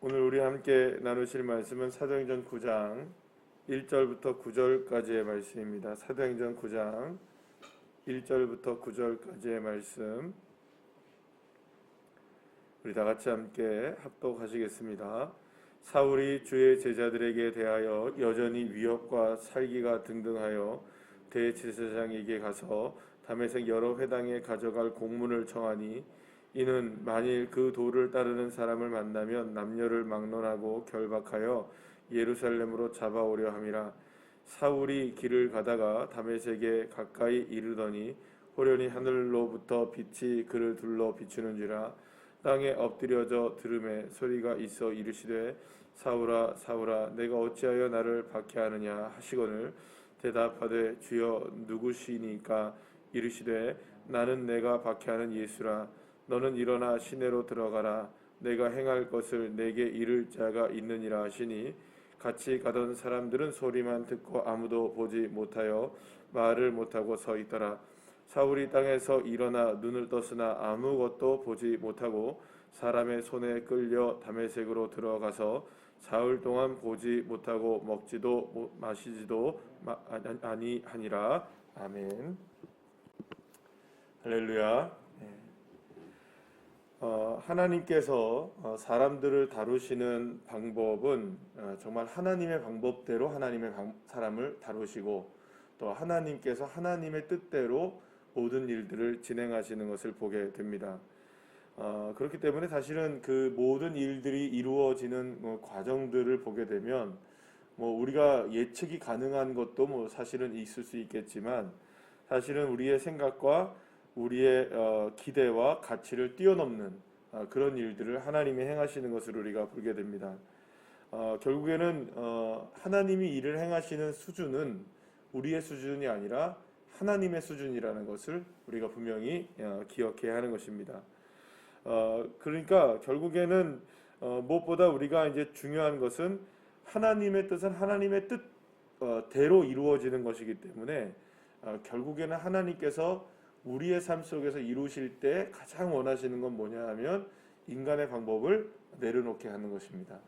오늘 우리 함께 나누실 말씀은 사도행전 9장 1절부터 9절까지의 말씀입니다. 사도행전 9장 1절부터 9절까지의 말씀 우리 다 같이 함께 합독하시겠습니다. 사울이 주의 제자들에게 대하여 여전히 위협과 살기가 등등하여 대제사장에게 가서 다메섹 여러 회당에 가져갈 공문을 청하니 이는 만일 그 도를 따르는 사람을 만나면 남녀를 막론하고 결박하여 예루살렘으로 잡아오려 함이라. 사울이 길을 가다가 다메섹에 가까이 이르더니 호련히 하늘로부터 빛이 그를 둘러 비추는지라. 땅에 엎드려져 들음에 소리가 있어 이르시되 사울아 사울아 내가 어찌하여 나를 박해하느냐 하시거늘 대답하되 주여 누구시니까 이르시되 나는 내가 박해하는 예수라. 너는 일어나 시내로 들어가라. 내가 행할 것을 내게 이를 자가 있느니라 하시니 같이 가던 사람들은 소리만 듣고 아무도 보지 못하여 말을 못하고 서 있더라. 사울이 땅에서 일어나 눈을 떴으나 아무것도 보지 못하고 사람의 손에 끌려 다메섹으로 들어가서 사흘 동안 보지 못하고 먹지도 마시지도 아니하니라. 아멘. 할렐루야. 하나님께서 사람들을 다루시는 방법은 정말 하나님의 방법대로 하나님의 사람을 다루시고 또 하나님께서 하나님의 뜻대로 모든 일들을 진행하시는 것을 보게 됩니다. 그렇기 때문에 사실은 그 모든 일들이 이루어지는 과정들을 보게 되면 우리가 예측이 가능한 것도 사실은 있을 수 있겠지만 사실은 우리의 생각과 우리의 기대와 가치를 뛰어넘는 그런 일들을 하나님이 행하시는 것을 우리가 보게 됩니다. 결국에는 하나님이 일을 행하시는 수준은 우리의 수준이 아니라 하나님의 수준이라는 것을 우리가 분명히 기억해야 하는 것입니다. 그러니까 결국에는 무엇보다 우리가 이제 중요한 것은 하나님의 뜻은 하나님의 뜻대로 이루어지는 것이기 때문에 결국에는 하나님께서 우리의 삶 속에서 이루실 때 가장 원하시는 건 뭐냐 하면 인간의 방법을 내려놓게 하는 것입니다.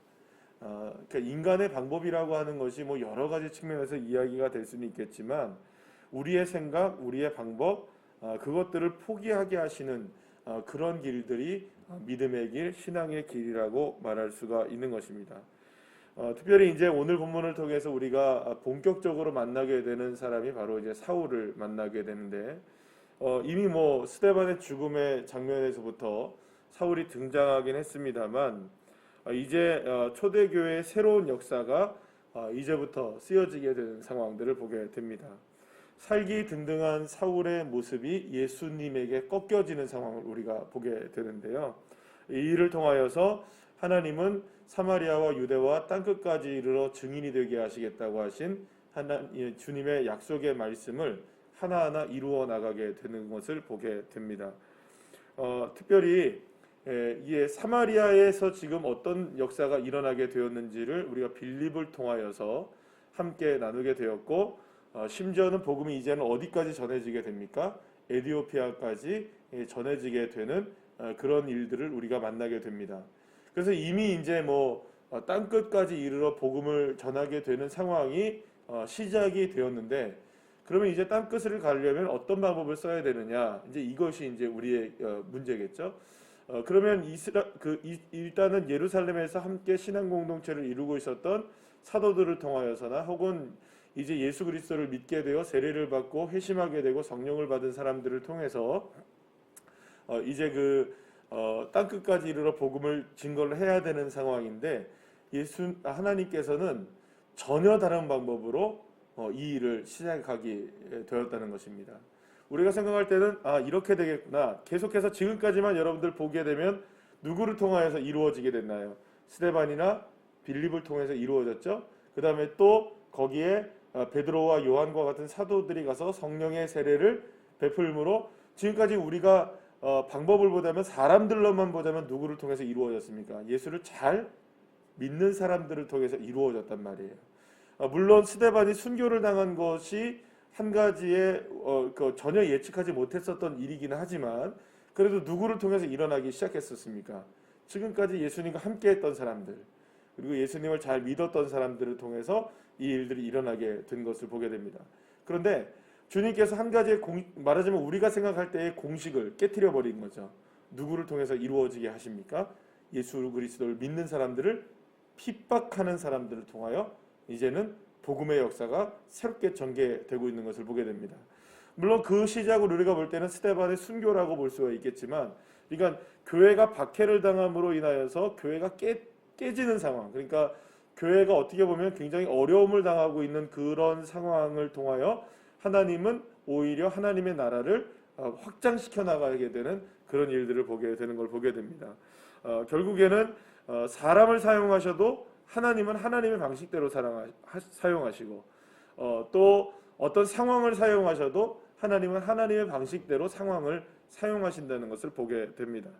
그러니까 인간의 방법이라고 하는 것이 여러 가지 측면에서 이야기가 될 수는 있겠지만 우리의 생각, 우리의 방법, 그것들을 포기하게 하시는 그런 길들이 믿음의 길, 신앙의 길이라고 말할 수가 있는 것입니다. 특별히 이제 오늘 본문을 통해서 우리가 본격적으로 만나게 되는 사람이 바로 이제 사울을 만나게 되는데 이미 스데반의 죽음의 장면에서부터 사울이 등장하긴 했습니다만 이제 초대교회의 새로운 역사가 이제부터 쓰여지게 되는 상황들을 보게 됩니다. 살기 등등한 사울의 모습이 예수님에게 꺾여지는 상황을 우리가 보게 되는데요. 이 일을 통하여서 하나님은 사마리아와 유대와 땅끝까지 이르러 증인이 되게 하시겠다고 하신 주님의 약속의 말씀을 하나하나 이루어 나가게 되는 것을 보게 됩니다. 특별히 이 사마리아에서 지금 어떤 역사가 일어나게 되었는지를 우리가 빌립을 통하여서 함께 나누게 되었고 심지어는 복음이 이제는 어디까지 전해지게 됩니까? 에티오피아까지 전해지게 되는 그런 일들을 우리가 만나게 됩니다. 그래서 이미 이제 땅끝까지 이르러 복음을 전하게 되는 상황이 시작이 되었는데 그러면 이제 땅끝을 가려면 어떤 방법을 써야 되느냐? 이제 이것이 이제 우리의 문제겠죠. 그러면 일단은 예루살렘에서 함께 신앙 공동체를 이루고 있었던 사도들을 통하여서나 혹은 이제 예수 그리스도를 믿게 되어 세례를 받고 회심하게 되고 성령을 받은 사람들을 통해서 이제 땅끝까지 이르러 복음을 증거를 해야 되는 상황인데 하나님께서는 전혀 다른 방법으로 이 일을 시작하게 되었다는 것입니다. 우리가 생각할 때는 이렇게 되겠구나. 계속해서 지금까지만 여러분들 보게 되면 누구를 통하여서 이루어지게 됐나요? 스데반이나 빌립을 통해서 이루어졌죠. 그 다음에 또 거기에 베드로와 요한과 같은 사도들이 가서 성령의 세례를 베풀므로 지금까지 우리가 방법을 보자면 사람들로만 보자면 누구를 통해서 이루어졌습니까? 예수를 잘 믿는 사람들을 통해서 이루어졌단 말이에요. 물론 스데반이 순교를 당한 것이 한 가지의 전혀 예측하지 못했었던 일이기는 하지만 그래도 누구를 통해서 일어나기 시작했었습니까? 지금까지 예수님과 함께했던 사람들, 그리고 예수님을 잘 믿었던 사람들을 통해서 이 일들이 일어나게 된 것을 보게 됩니다. 그런데 주님께서 한 가지의 말하자면 우리가 생각할 때의 공식을 깨트려 버린 거죠. 누구를 통해서 이루어지게 하십니까? 예수 그리스도를 믿는 사람들을 핍박하는 사람들을 통하여 이제는 복음의 역사가 새롭게 전개되고 있는 것을 보게 됩니다. 물론 그 시작을 우리가 볼 때는 스데반의 순교라고 볼 수가 있겠지만, 그러니까 교회가 박해를 당함으로 인하여서 교회가 깨지는 상황, 그러니까 교회가 어떻게 보면 굉장히 어려움을 당하고 있는 그런 상황을 통하여 하나님은 오히려 하나님의 나라를 확장시켜 나가게 되는 그런 일들을 보게 되는 걸 보게 됩니다. 결국에는 사람을 사용하셔도 하나님은 하나님의 방식대로 사용하시고, 또 어떤 상황을 사용하셔도 하나님은 하나님의 방식대로 상황을 사용하신다는 것을 보게 됩니다.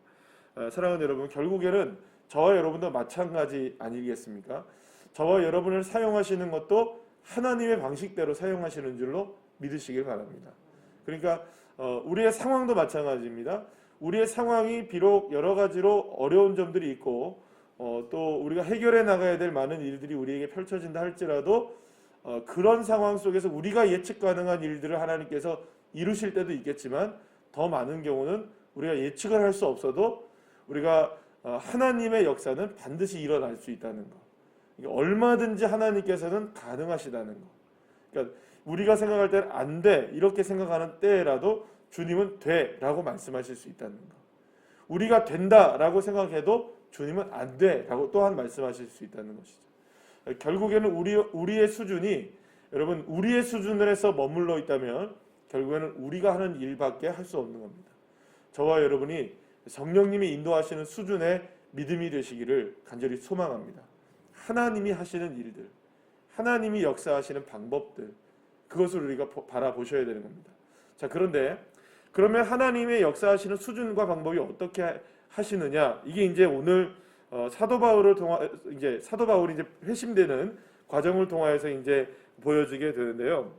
사랑하는 여러분, 결국에는 저와 여러분도 마찬가지 아니겠습니까? 저와 여러분을 사용하시는 것도 하나님의 방식대로 사용하시는 줄로 믿으시길 바랍니다. 그러니까 우리의 상황도 마찬가지입니다. 우리의 상황이 비록 여러 가지로 어려운 점들이 있고, 또 우리가 해결해 나가야 될 많은 일들이 우리에게 펼쳐진다 할지라도, 그런 상황 속에서 우리가 예측 가능한 일들을 하나님께서 이루실 때도 있겠지만, 더 많은 경우는 우리가 예측을 할 수 없어도 우리가 하나님의 역사는 반드시 일어날 수 있다는 것, 얼마든지 하나님께서는 가능하시다는 것. 그러니까 우리가 생각할 때는 안 돼, 이렇게 생각하는 때라도 주님은 돼 라고 말씀하실 수 있다는 것. 우리가 된다 라고 생각해도 주님은 안 돼 라고 또한 말씀하실 수 있다는 것이죠. 결국에는 우리의 수준이, 여러분, 우리의 수준에서 머물러 있다면 결국에는 우리가 하는 일밖에 할 수 없는 겁니다. 저와 여러분이 성령님이 인도하시는 수준의 믿음이 되시기를 간절히 소망합니다. 하나님이 하시는 일들, 하나님이 역사하시는 방법들, 그것을 우리가 바라보셔야 되는 겁니다. 자, 그러면 하나님의 역사하시는 수준과 방법이 어떻게 하시느냐? 이게 이제 오늘 사도 바울이 이제 회심되는 과정을 통하여서 이제 보여지게 되는데요.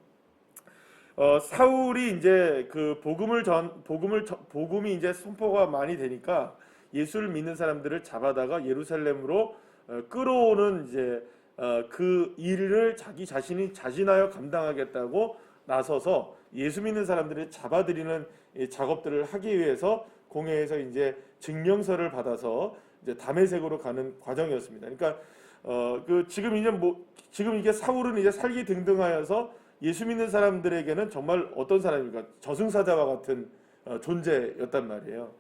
사울이 이제 그 복음이 이제 선포가 많이 되니까 예수를 믿는 사람들을 잡아다가 예루살렘으로 끌어오는 이제 그 일을 자기 자신이 자진하여 감당하겠다고 나서서 예수 믿는 사람들을 잡아들이는 작업들을 하기 위해서 공회에서 이제 증명서를 받아서 이제 다메섹으로 가는 과정이었습니다. 그러니까 지금 이게 사울은 이제 살기등등하여서 예수 믿는 사람들에게는 정말 어떤 사람입니까? 저승사자와 같은 존재였단 말이에요.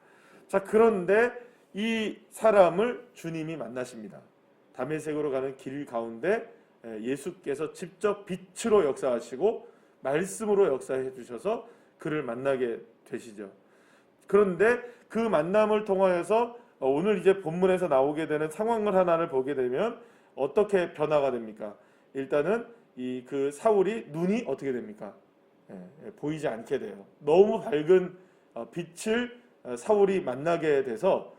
자, 그런데 이 사람을 주님이 만나십니다. 다메섹으로 가는 길 가운데 예수께서 직접 빛으로 역사하시고 말씀으로 역사해 주셔서 그를 만나게 되시죠. 그런데 그 만남을 통하여서 오늘 이제 본문에서 나오게 되는 상황을 하나를 보게 되면 어떻게 변화가 됩니까? 일단은 그 사울이 눈이 어떻게 됩니까? 보이지 않게 돼요. 너무 밝은 빛을 사울이 만나게 돼서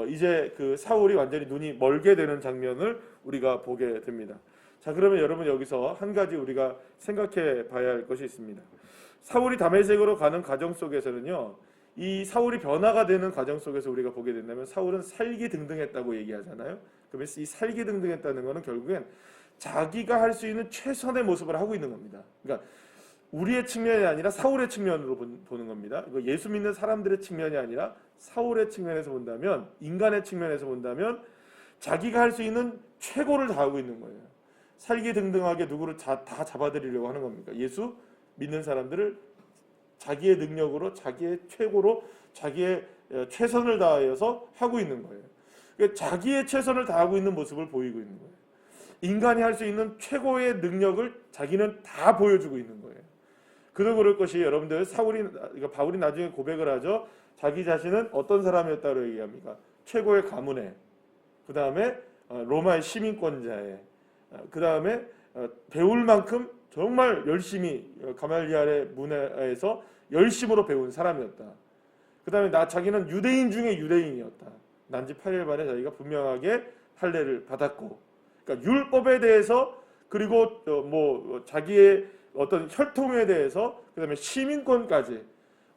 이제 그 사울이 완전히 눈이 멀게 되는 장면을 우리가 보게 됩니다. 자, 그러면 여러분 여기서 한 가지 우리가 생각해 봐야 할 것이 있습니다. 사울이 다메섹으로 가는 과정 속에서는요, 이 사울이 변화가 되는 과정 속에서 우리가 보게 된다면 사울은 살기등등했다고 얘기하잖아요. 그러면 이 살기등등했다는 것은 결국엔 자기가 할 수 있는 최선의 모습을 하고 있는 겁니다. 그러니까 우리의 측면이 아니라 사울의 측면으로 보는 겁니다. 예수 믿는 사람들의 측면이 아니라 사울의 측면에서 본다면, 인간의 측면에서 본다면 자기가 할 수 있는 최고를 다하고 있는 거예요. 살기등등하게 누구를 다 잡아들이려고 하는 겁니까? 예수 믿는 사람들을 자기의 능력으로, 자기의 최고로, 자기의 최선을 다하여서 하고 있는 거예요. 그러니까 자기의 최선을 다하고 있는 모습을 보이고 있는 거예요. 인간이 할 수 있는 최고의 능력을 자기는 다 보여주고 있는 거예요. 그도 그럴 것이, 여러분들, 바울이 나중에 고백을 하죠. 자기 자신은 어떤 사람이었다고 얘기합니까? 최고의 가문에, 그 다음에 로마의 시민권자에, 그 다음에 배울 만큼 정말 열심히 가말리알의 문화에서 열심으로 배운 사람이었다. 그 다음에 자기는 유대인 중에 유대인이었다. 난지 8일 만에 자기가 분명하게 할례를 받았고, 그러니까 율법에 대해서, 그리고 자기의 어떤 혈통에 대해서, 그 다음에 시민권까지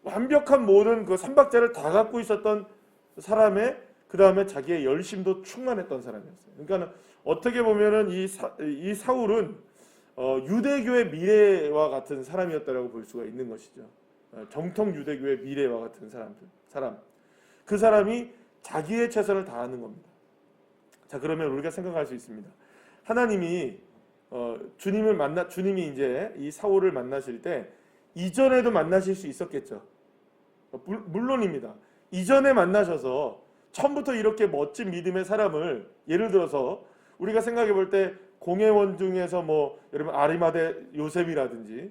완벽한 모든 그 삼박자를 다 갖고 있었던 사람의 그 다음에 자기의 열심도 충만했던 사람이었어요. 그러니까 어떻게 보면은 이 사울은 유대교의 미래와 같은 사람이었다라고 볼 수가 있는 것이죠. 정통 유대교의 미래와 같은 사람. 그 사람이 자기의 최선을 다하는 겁니다. 자, 그러면 우리가 생각할 수 있습니다. 하나님이 주님이 이제 이 사울을 만나실 때 이전에도 만나실 수 있었겠죠. 물론입니다. 이전에 만나셔서 처음부터 이렇게 멋진 믿음의 사람을, 예를 들어서 우리가 생각해 볼 때 공회원 중에서 뭐 여러분 아리마대 요셉이라든지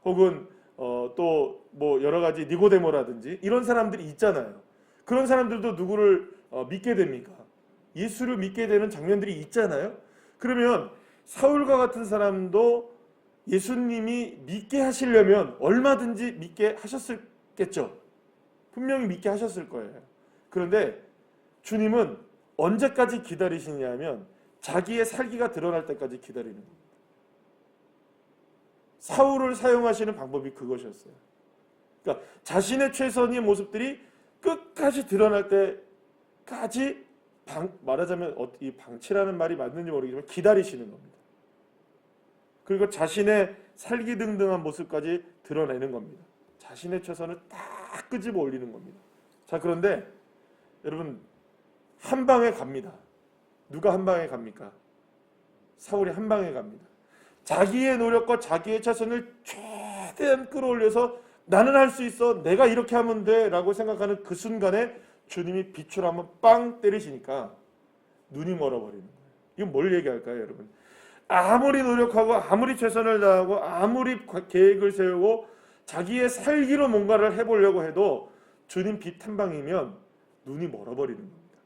혹은 또 뭐 여러 가지 니고데모라든지 이런 사람들이 있잖아요. 그런 사람들도 누구를 믿게 됩니까? 예수를 믿게 되는 장면들이 있잖아요. 그러면 사울과 같은 사람도 예수님이 믿게 하시려면 얼마든지 믿게 하셨겠죠. 분명히 믿게 하셨을 거예요. 그런데 주님은 언제까지 기다리시냐면 자기의 살기가 드러날 때까지 기다리는 겁니다. 사울을 사용하시는 방법이 그것이었어요. 그러니까 자신의 최선의 모습들이 끝까지 드러날 때까지 말하자면 이 방치라는 말이 맞는지 모르겠지만 기다리시는 겁니다. 그리고 자신의 살기등등한 모습까지 드러내는 겁니다. 자신의 최선을 딱 끄집어 올리는 겁니다. 자, 그런데 여러분 한 방에 갑니다. 누가 한 방에 갑니까? 사울이 한 방에 갑니다. 자기의 노력과 자기의 최선을 최대한 끌어올려서 나는 할 수 있어, 내가 이렇게 하면 돼 라고 생각하는 그 순간에 주님이 빛으로 한번 빵 때리시니까 눈이 멀어버리는 거예요. 이건 뭘 얘기할까요, 여러분? 아무리 노력하고 아무리 최선을 다하고 아무리 계획을 세우고 자기의 살기로 뭔가를 해보려고 해도 주님 빛 한 방이면 눈이 멀어버리는 겁니다.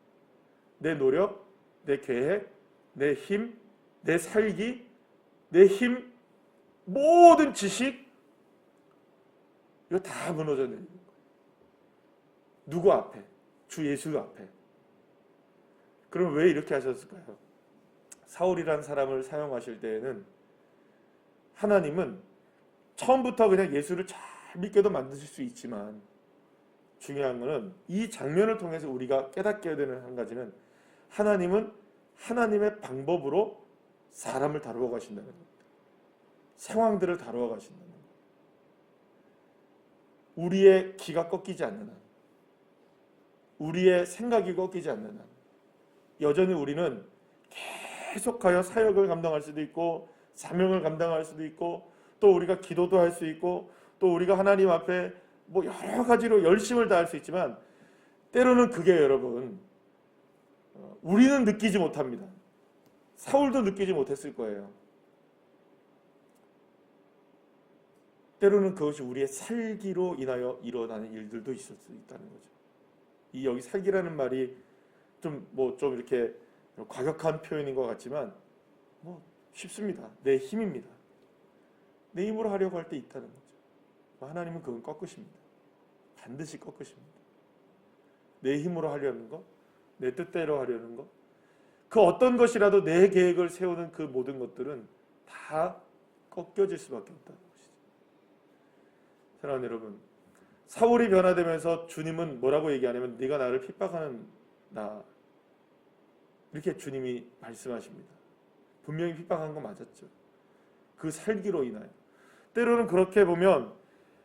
내 노력, 내 계획, 내 힘, 내 살기, 내 힘, 모든 지식, 이거 다 무너져 내리는 거예요. 누구 앞에? 주 예수 앞에. 그럼 왜 이렇게 하셨을까요? 사울이란 사람을 사용하실 때에는 하나님은 처음부터 그냥 예수를 잘 믿게도 만드실 수 있지만 중요한 것은 이 장면을 통해서 우리가 깨닫게 되는 한 가지는 하나님은 하나님의 방법으로 사람을 다루어 가신다는 겁니다. 상황들을 다루어 가신다는 겁니다. 우리의 기가 꺾이지 않는 한, 우리의 생각이 꺾이지 않는 한, 여전히 우리는 계속하여 사역을 감당할 수도 있고 사명을 감당할 수도 있고 또 우리가 기도도 할 수 있고 또 우리가 하나님 앞에 뭐 여러 가지로 열심을 다할 수 있지만 때로는 그게 여러분 우리는 느끼지 못합니다. 사울도 느끼지 못했을 거예요. 때로는 그것이 우리의 살기로 인하여 일어나는 일들도 있을 수 있다는 거죠. 이 여기 살기라는 말이 좀 이렇게 과격한 표현인 것 같지만 쉽습니다. 내 힘입니다. 내 힘으로 하려고 할 때 있다는 거죠. 하나님은 그건 꺾으십니다. 반드시 꺾으십니다. 내 힘으로 하려는 것, 내 뜻대로 하려는 것, 그 어떤 것이라도 내 계획을 세우는 그 모든 것들은 다 꺾여질 수밖에 없다는 것이죠. 사랑하는 여러분, 사울이 변화되면서 주님은 뭐라고 얘기하냐면 네가 나를 핍박하는 나, 이렇게 주님이 말씀하십니다. 분명히 핍박한 건 맞았죠. 그 살기로 인하여. 때로는 그렇게 보면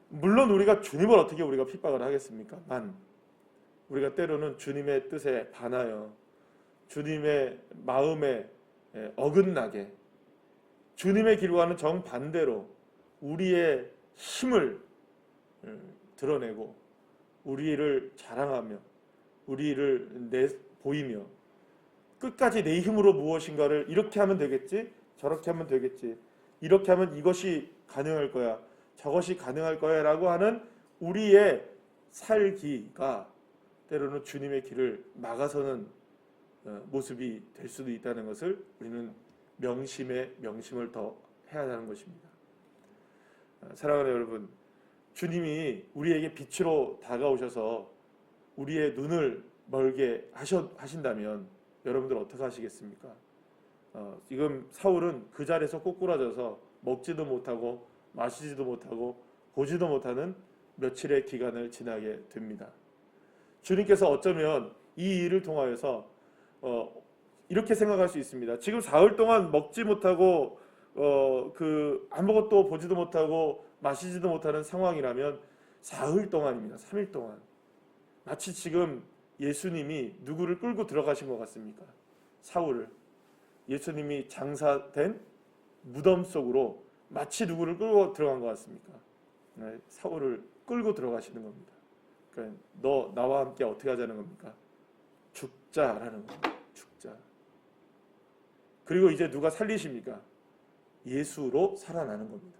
물론 우리가 주님을 어떻게 우리가 핍박을 하겠습니까? 우리가 때로는 주님의 뜻에 반하여 주님의 마음에 어긋나게 주님의 길과는 정반대로 우리의 힘을 드러내고 우리를 자랑하며 우리를 보이며 끝까지 내 힘으로 무엇인가를 이렇게 하면 되겠지, 저렇게 하면 되겠지, 이렇게 하면 이것이 가능할 거야, 저것이 가능할 거야 라고 하는 우리의 살기가 때로는 주님의 길을 막아서는 모습이 될 수도 있다는 것을 우리는 명심을 더 해야 하는 것입니다. 사랑하는 여러분, 주님이 우리에게 빛으로 다가오셔서 우리의 눈을 멀게 하신다면 여러분들 어떻게 하시겠습니까? 지금 사울은 그 자리에서 꼬꾸라져서 먹지도 못하고 마시지도 못하고 보지도 못하는 며칠의 기간을 지나게 됩니다. 주님께서 어쩌면 이 일을 통하여서 이렇게 생각할 수 있습니다. 지금 사흘 동안 먹지 못하고 아무것도 보지도 못하고 마시지도 못하는 상황이라면 사흘 동안입니다. 3일 동안. 마치 지금 예수님이 누구를 끌고 들어가신 것 같습니까? 사울을. 예수님이 장사된 무덤 속으로 마치 누구를 끌고 들어간 것 같습니까? 네, 사울을 끌고 들어가시는 겁니다. 그러니까 너 나와 함께 어떻게 하자는 겁니까? 죽자라는 겁니다. 죽자. 그리고 이제 누가 살리십니까? 예수로 살아나는 겁니다.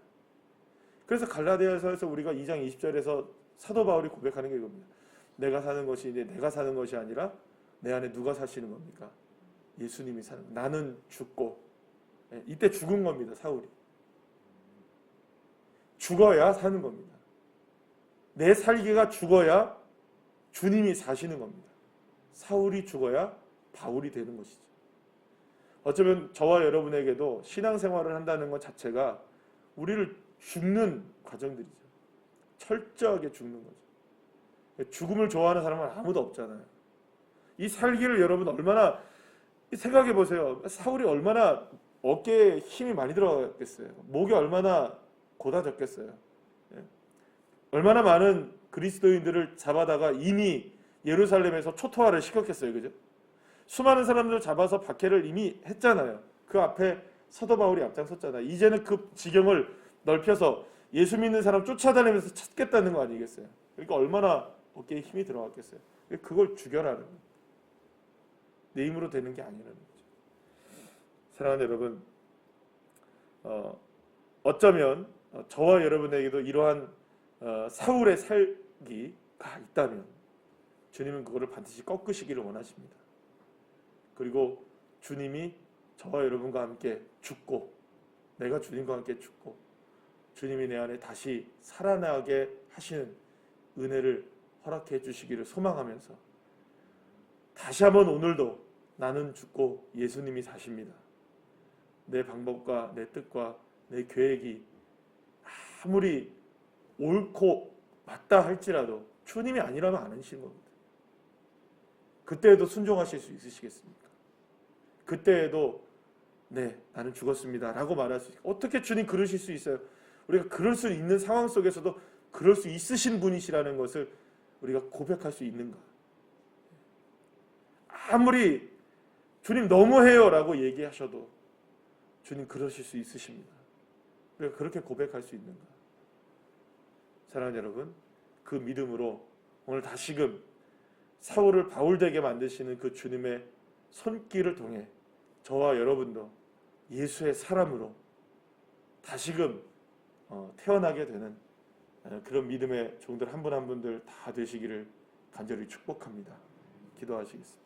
그래서 갈라디아서에서 우리가 2장 20절에서 사도 바울이 고백하는 게 이겁니다. 내가 사는 것이 이제 내가 사는 것이 아니라 내 안에 누가 사시는 겁니까? 예수님이 사는 겁니다. 나는 죽고, 이때 죽은 겁니다. 사울이. 죽어야 사는 겁니다. 내 살기가 죽어야 주님이 사시는 겁니다. 사울이 죽어야 바울이 되는 것이죠. 어쩌면 저와 여러분에게도 신앙생활을 한다는 것 자체가 우리를 죽는 과정들이죠. 철저하게 죽는 거죠. 죽음을 좋아하는 사람은 아무도 없잖아요. 이 살기를 여러분 얼마나 생각해 보세요. 사울이 얼마나 어깨에 힘이 많이 들어갔겠어요. 목이 얼마나 고다졌겠어요. 얼마나 많은 그리스도인들을 잡아다가 이미 예루살렘에서 초토화를 시켰겠어요. 그죠? 수많은 사람들을 잡아서 박해를 이미 했잖아요. 그 앞에 사도 바울이 앞장섰잖아요. 이제는 그 지경을 넓혀서 예수 믿는 사람 쫓아다니면서 찾겠다는 거 아니겠어요? 그러니까 얼마나 어깨에 힘이 들어갔겠어요. 그걸 죽여라는 거예요. 내 힘으로 되는 게 아니라는 거죠. 사랑하는 여러분, 어쩌면 저와 여러분에게도 이러한 사울의 살기가 있다면 주님은 그거를 반드시 꺾으시기를 원하십니다. 그리고 주님이 저와 여러분과 함께 죽고 내가 주님과 함께 죽고 주님이 내 안에 다시 살아나게 하시는 은혜를 허락해 주시기를 소망하면서 다시 한번 오늘도 나는 죽고 예수님이 사십니다. 내 방법과 내 뜻과 내 계획이 아무리 옳고 맞다 할지라도 주님이 아니라면 안 하시는 겁니다. 그때에도 순종하실 수 있으시겠습니까? 그때에도 네, 나는 죽었습니다 라고 말할 수 있어요. 어떻게 주님 그러실 수 있어요? 우리가 그럴 수 있는 상황 속에서도 그럴 수 있으신 분이시라는 것을 우리가 고백할 수 있는가? 아무리 주님 너무해요 라고 얘기하셔도 주님 그러실 수 있으십니다. 우리가 그렇게 고백할 수 있는가? 사랑하는 여러분, 그 믿음으로 오늘 다시금 사울을 바울되게 만드시는 그 주님의 손길을 통해 저와 여러분도 예수의 사람으로 다시금 태어나게 되는 그런 믿음의 종들 한 분 한 분들 다 되시기를 간절히 축복합니다. 기도하시겠습니다.